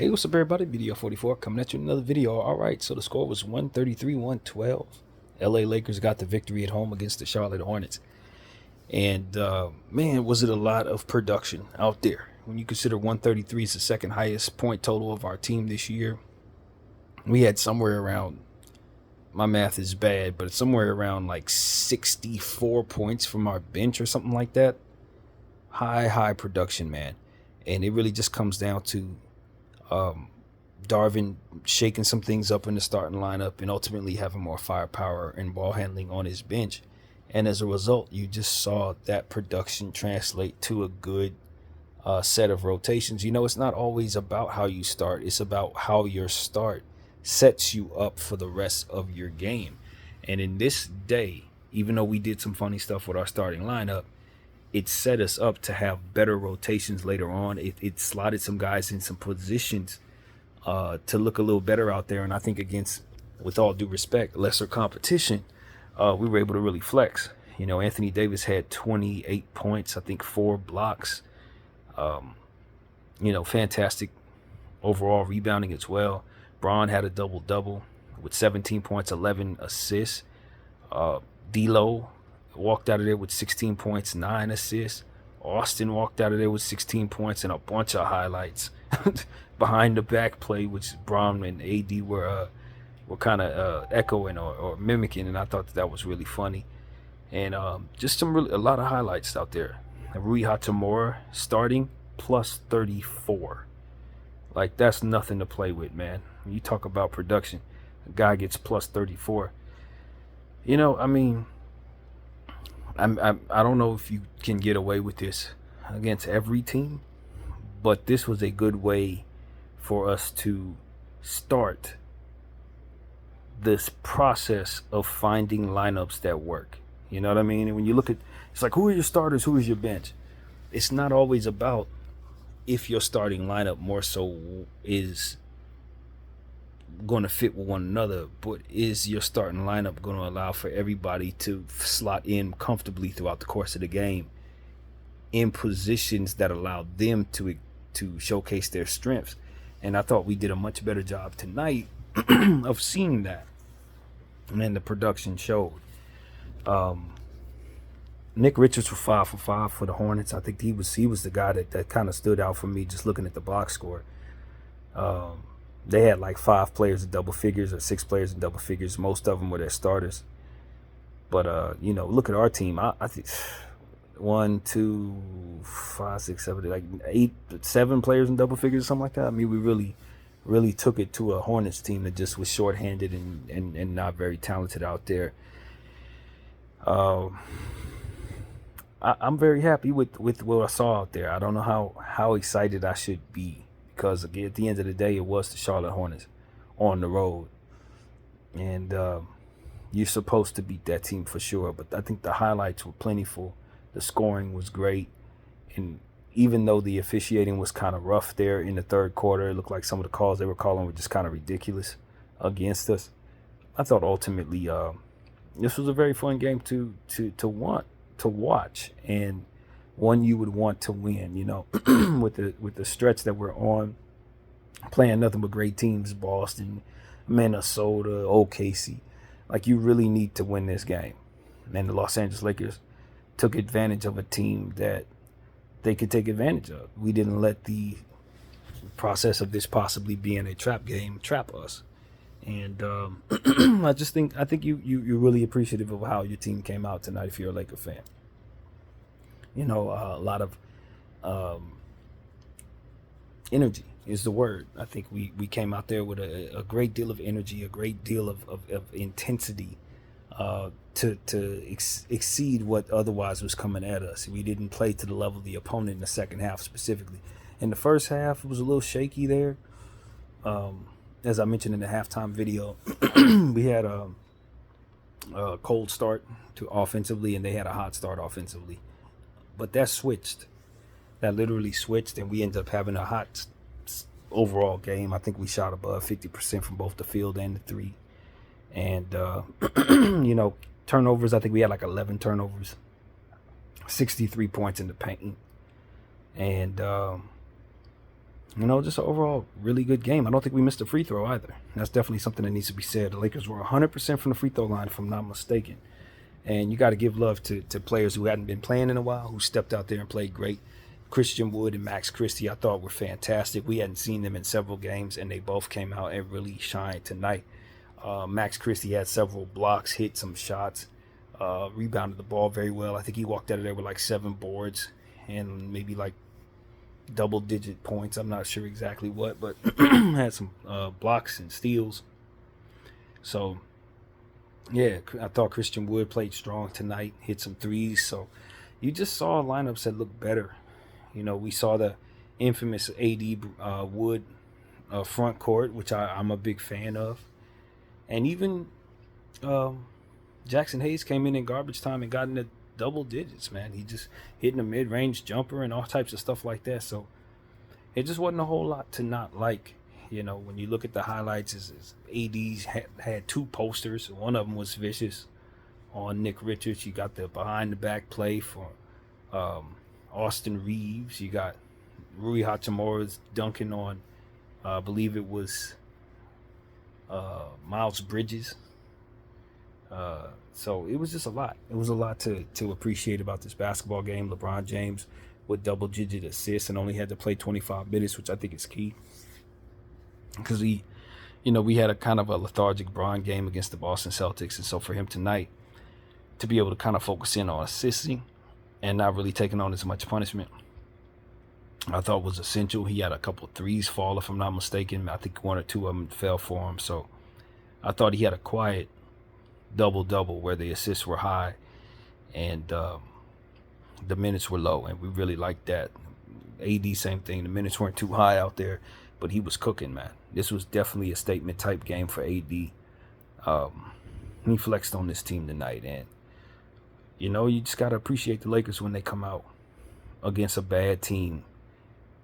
Hey, what's up, everybody? Video 44 coming at you with another video. All right, so the score was 133-112. LA Lakers got the victory at home against the Charlotte Hornets. And man, was it a lot of production out there. When you consider 133 is the second highest point total of our team this year, we had somewhere around, my math is bad, but it's somewhere around like 64 points from our bench or something like that. High production, man. And it really just comes down to Darvin shaking some things up in the starting lineup and ultimately having more firepower and ball handling on his bench. And as a result, you just saw that production translate to a good set of rotations. You know, it's not always about how you start. It's about how your start sets you up for the rest of your game. And in this day, even though we did some funny stuff with our starting lineup, it set us up to have better rotations later on. It slotted some guys in some positions to look a little better out there. And I think against, with all due respect, lesser competition, we were able to really flex. You know, Anthony Davis had 28 points, I think 4 blocks. You know, fantastic overall rebounding as well. Braun had a double-double with 17 points, 11 assists. D'Lo walked out of there with 16 points, 9 assists. Austin walked out of there with 16 points and a bunch of highlights. Behind the back play, which Braun and AD were kind of echoing or mimicking, and I thought that was really funny. And just a lot of highlights out there. Rui Hachimura starting plus 34. Like, that's nothing to play with, man. When you talk about production, a guy gets plus 34. You know, I mean, I don't know if you can get away with this against every team, but this was a good way for us to start this process of finding lineups that work. You know what I mean? And when you look at, it's like, who are your starters? Who is your bench? It's not always about if your starting lineup more so is going to fit with one another, but is your starting lineup going to allow for everybody to slot in comfortably throughout the course of the game in positions that allow them to showcase their strengths? And I thought we did a much better job tonight of seeing that, and the production showed. Nick Richards was 5 for 5 for the Hornets. I think he was the guy that kind of stood out for me just looking at the box score. They had like 5 players in double figures or 6 players in double figures. Most of them were their starters. But you know, look at our team. I think 1, 2, 5, 6, 7, like 8, 7 players in double figures or something like that. I mean, we really took it to a Hornets team that just was shorthanded and not very talented out there. I'm very happy with what I saw out there. I don't know how excited I should be, because again, at the end of the day, it was the Charlotte Hornets on the road, and you're supposed to beat that team for sure. But I think the highlights were plentiful. The scoring was great, and even though the officiating was kind of rough there in the third quarter, it looked like some of the calls they were calling were just kind of ridiculous against us. I thought ultimately this was a very fun game to watch, and one you would want to win. You know, with the stretch that we're on, playing nothing but great teams, Boston, Minnesota, OKC. Like, you really need to win this game. And the Los Angeles Lakers took advantage of a team that they could take advantage of. We didn't let the process of this possibly being a trap game trap us. And I think you're really appreciative of how your team came out tonight if you're a Laker fan. You know, a lot of energy is the word. I think we came out there with a great deal of energy, a great deal of intensity to exceed what otherwise was coming at us. We didn't play to the level of the opponent in the second half specifically. In the first half, it was a little shaky there. As I mentioned in the halftime video, we had a cold start to offensively, and they had a hot start offensively. But that switched. That literally switched, and we ended up having a hot overall game. I think we shot above 50% from both the field and the three. And, you know, turnovers, I think we had like 11 turnovers, 63 points in the paint. And Just an overall really good game. I don't think we missed a free throw either. That's definitely something that needs to be said. The Lakers were 100% from the free throw line, if I'm not mistaken. And you got to give love to players who hadn't been playing in a while, who stepped out there and played great. Christian Wood and Max Christie, I thought were fantastic. We hadn't seen them in several games, and they both came out and really shined tonight. Max Christie had several blocks, hit some shots, rebounded the ball very well. I think he walked out of there with like 7 boards and maybe like double-digit points. I'm not sure exactly what, but had some blocks and steals. So, yeah, I thought Christian Wood played strong tonight, hit some threes. So you just saw lineups that looked better. We saw the infamous AD Wood front court, which I'm a big fan of. And even Jackson Hayes came in garbage time and got into double digits, man. He just hitting a mid-range jumper and all types of stuff like that. So it just wasn't a whole lot to not like. When you look at the highlights, is AD's had 2 posters. One of them was vicious on Nick Richards. You got the behind-the-back play for Austin Reeves. You got Rui Hachimura's dunking on, I believe it was Miles Bridges. So it was just a lot. It was a lot to appreciate about this basketball game. LeBron James with double-digit assists and only had to play 25 minutes, which I think is key. Because we had a kind of a lethargic Bron game against the Boston Celtics. And so for him tonight to be able to kind of focus in on assisting and not really taking on as much punishment, I thought was essential. He had a couple of threes fall, if I'm not mistaken. I think 1 or 2 of them fell for him. So I thought he had a quiet double-double where the assists were high and the minutes were low. And we really liked that. AD, same thing. The minutes weren't too high out there, but he was cooking, man. This was definitely a statement-type game for AD. He flexed on this team tonight. And, you just got to appreciate the Lakers when they come out against a bad team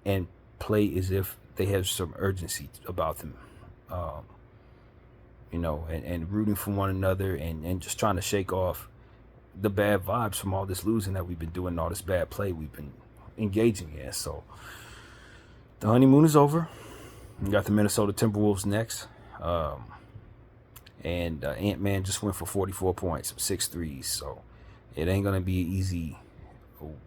and play as if they have some urgency about them. And rooting for one another and just trying to shake off the bad vibes from all this losing that we've been doing, all this bad play we've been engaging in. So the honeymoon is over. We got the Minnesota Timberwolves next. And Ant-Man just went for 44 points, 6 threes. So it ain't going to be an easy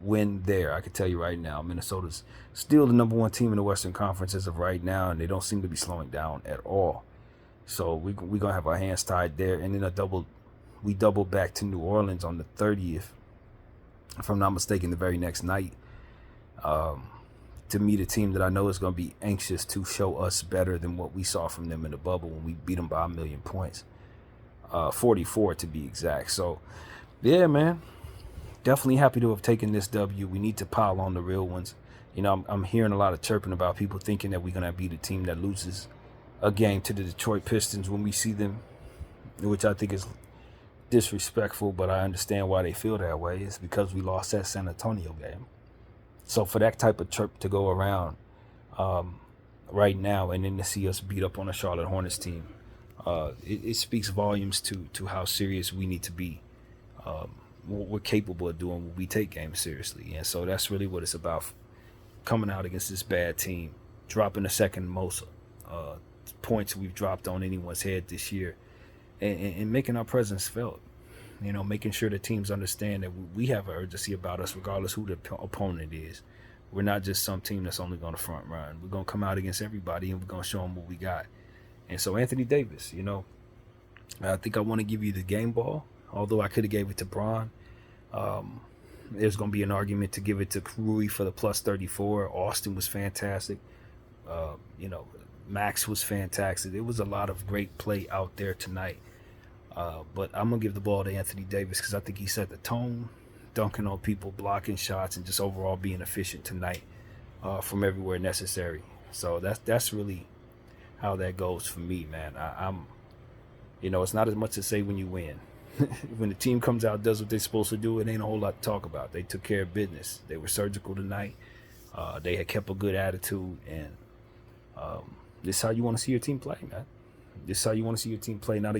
win there. I can tell you right now, Minnesota's still the number 1 team in the Western Conference as of right now, and they don't seem to be slowing down at all. So we're going to have our hands tied there. And then we double back to New Orleans on the 30th, if I'm not mistaken, the very next night, to meet a team that I know is going to be anxious to show us better than what we saw from them in the bubble when we beat them by 1 million points. 44 to be exact. So, yeah, man. Definitely happy to have taken this W. We need to pile on the real ones. I'm hearing a lot of chirping about people thinking that we're going to beat a team that loses a game to the Detroit Pistons when we see them, which I think is disrespectful, but I understand why they feel that way. It's because we lost that San Antonio game. So for that type of chirp to go around right now and then to see us beat up on a Charlotte Hornets team, it speaks volumes to how serious we need to be. What we're capable of doing when we take games seriously. And so that's really what it's about, coming out against this bad team, dropping the second most points we've dropped on anyone's head this year, and making our presence felt. Making sure the teams understand that we have an urgency about us regardless who the opponent is. We're not just some team that's only going to front run. We're going to come out against everybody and we're going to show them what we got. And so Anthony Davis, I think I want to give you the game ball, although I could have gave it to Bron. There's going to be an argument to give it to Rui for the plus 34. Austin was fantastic. Max was fantastic. There was a lot of great play out there tonight. But I'm going to give the ball to Anthony Davis because I think he set the tone, dunking on people, blocking shots, and just overall being efficient tonight from everywhere necessary. So that's really how that goes for me, man. I'm it's not as much to say when you win. When the team comes out, does what they're supposed to do, it ain't a whole lot to talk about. They took care of business. They were surgical tonight. They had kept a good attitude, and this is how you want to see your team play, man. This is how you want to see your team play, not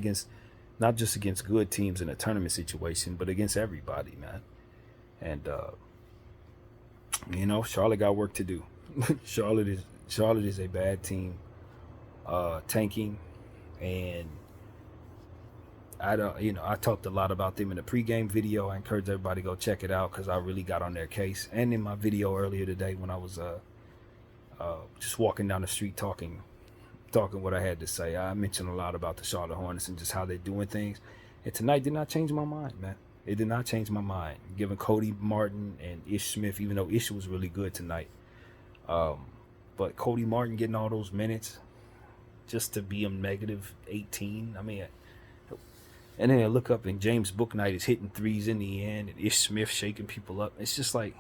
just against good teams in a tournament situation, but against everybody, man. And Charlotte got work to do. Charlotte Charlotte is a bad team, tanking, and I don't, I talked a lot about them in the pregame video. I encourage everybody to go check it out because I really got on their case. And in my video earlier today when I was just walking down the street talking what I had to say, I mentioned a lot about the Charlotte Hornets and just how they're doing things. And tonight did not change my mind, man. It did not change my mind. Giving Cody Martin and Ish Smith, even though Ish was really good tonight, but Cody Martin getting all those minutes just to be a negative 18. I mean, and then I look up and James Bouknight is hitting threes in the end, and Ish Smith shaking people up. It's just like,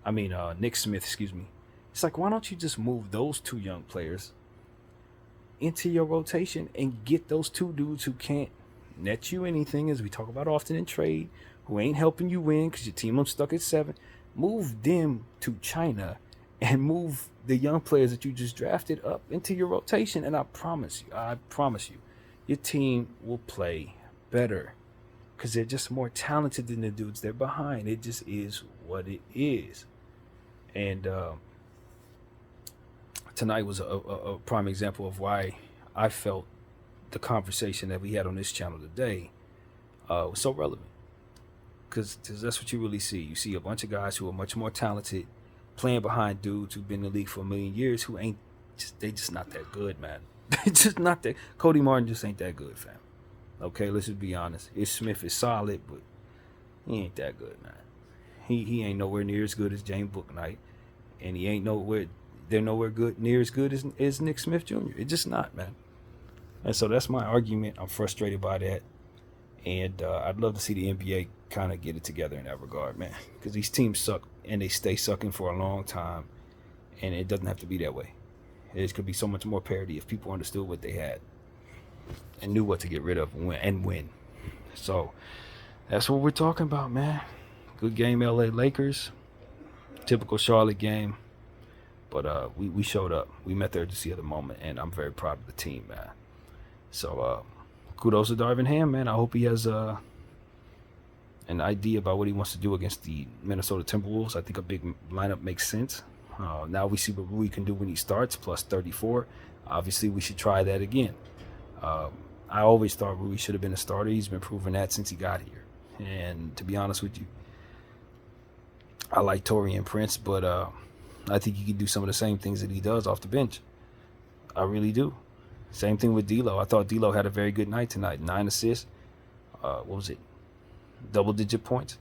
Nick Smith, excuse me. It's like, why don't you just move those two young players into your rotation and get those two dudes who can't net you anything, as we talk about often in trade, who ain't helping you win because your team is stuck at 7. Move them to China and move the young players that you just drafted up into your rotation. And I promise you, your team will play better because they're just more talented than the dudes they're behind. It just is what it is. And tonight was a prime example of why I felt the conversation that we had on this channel today was so relevant. Because that's what you really see. You see a bunch of guys who are much more talented playing behind dudes who've been in the league for a million years who they just not that good, man. They just not that. Cody Martin just ain't that good, fam. Okay, let's just be honest. Ish Smith is solid, but he ain't that good, man. He ain't nowhere near as good as James Bouknight, and he ain't nowhere near as good as Nick Smith Jr. It's just not, man. And so that's my argument. I'm frustrated by that, and I'd love to see the NBA kind of get it together in that regard, man, because these teams suck and they stay sucking for a long time, and it doesn't have to be that way. It could be so much more parity if people understood what they had and knew what to get rid of and win. So that's what we're talking about, man. Good game, LA Lakers. Typical Charlotte game. But we showed up. We met there to see at the moment, and I'm very proud of the team, man. So kudos to Darvin Ham, man. I hope he has an idea about what he wants to do against the Minnesota Timberwolves. I think a big lineup makes sense. Now we see what Rui can do when he starts, plus 34. Obviously, we should try that again. I always thought Rui should have been a starter. He's been proving that since he got here. And to be honest with you, I like Taurean Prince, but I think he can do some of the same things that he does off the bench. I really do. Same thing with D'Lo. I thought D'Lo had a very good night tonight. 9 assists. What was it? Double-digit points.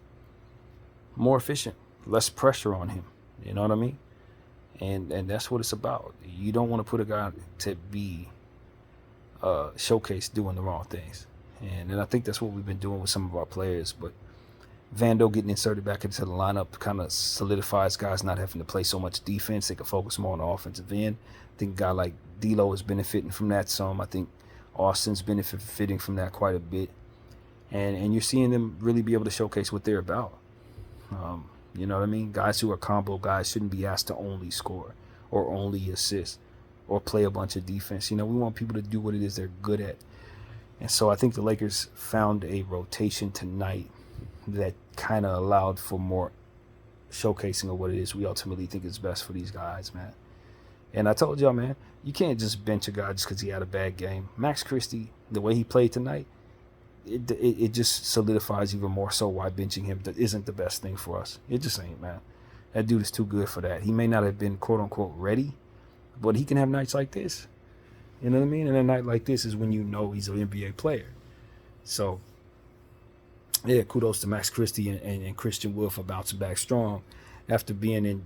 More efficient. Less pressure on him. You know what I mean? And that's what it's about. You don't want to put a guy to be showcased doing the wrong things. And I think that's what we've been doing with some of our players. But Vando getting inserted back into the lineup kind of solidifies guys not having to play so much defense. They can focus more on the offensive end. I think a guy like D'Lo is benefiting from that some. I think Austin's benefiting from that quite a bit. And you're seeing them really be able to showcase what they're about. You know what I mean? Guys who are combo guys shouldn't be asked to only score or only assist or play a bunch of defense. You know, we want people to do what it is they're good at. And so I think the Lakers found a rotation tonight that kind of allowed for more showcasing of what it is we ultimately think is best for these guys, man. And I told y'all, man, you can't just bench a guy just because he had a bad game. Max Christie, the way he played tonight, it just solidifies even more so why benching him isn't the best thing for us. It just ain't, man. That dude is too good for that. He may not have been quote-unquote ready, but he can have nights like this. You know what I mean? And a night like this is when you know he's an NBA player. So, yeah, kudos to Max Christie and Christian Wood for bouncing back strong after being in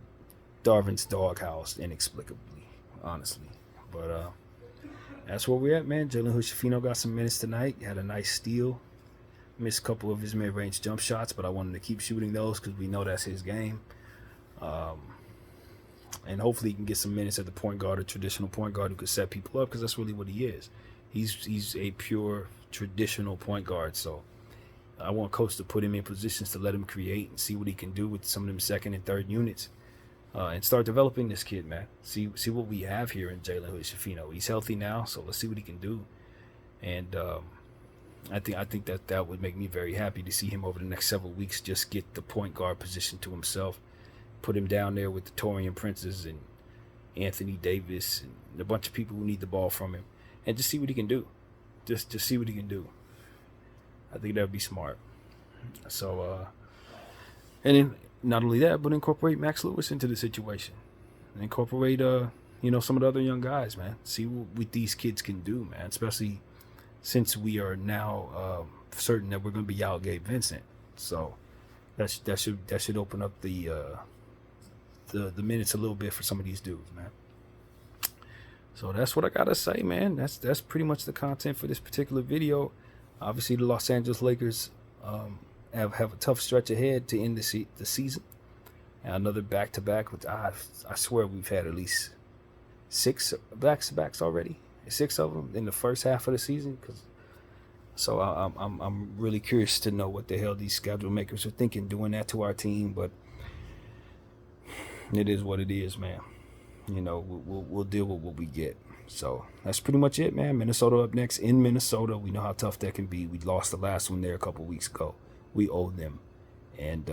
Darvin's doghouse inexplicably, honestly. But that's where we're at, man. Jalen Hood-Schifino got some minutes tonight. He had a nice steal. Missed a couple of his mid-range jump shots, but I wanted to keep shooting those because we know that's his game. And hopefully he can get some minutes at the point guard, a traditional point guard who could set people up, because that's really what he is. He's a pure traditional point guard. So I want Coach to put him in positions to let him create and see what he can do with some of them second and third units. And start developing this kid, man. See what we have here in Jalen Hood-Schifino. He's healthy now, so let's see what he can do. And I think that would make me very happy to see him over the next several weeks just get the point guard position to himself, put him down there with the Taurean Princes and Anthony Davis and a bunch of people who need the ball from him, and just see what he can do. Just see what he can do. I think that would be smart. So, and then not only that, but incorporate Max Lewis into the situation. And incorporate, some of the other young guys, man. See what these kids can do, man. Especially since we are now certain that we're going to be out Gabe Vincent. So that should open up the minutes a little bit for some of these dudes, man. So that's what I gotta say, man. That's pretty much the content for this particular video. Obviously, the Los Angeles Lakers have a tough stretch ahead to end the season. And another back-to-back, which I swear we've had at least 6 back-to-backs already. 6 of them in the first half of the season. So I'm really curious to know what the hell these schedule makers are thinking doing that to our team. But it is what it is, man. We'll deal with what we get. So that's pretty much it, man. Minnesota up next in Minnesota. We know how tough that can be. We lost the last one there a couple weeks ago. We owe them. And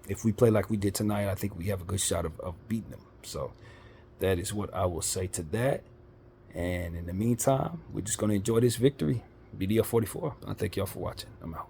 if we play like we did tonight, I think we have a good shot of beating them. So that is what I will say to that. And in the meantime, we're just going to enjoy this victory. BDF 44. I thank y'all for watching. I'm out.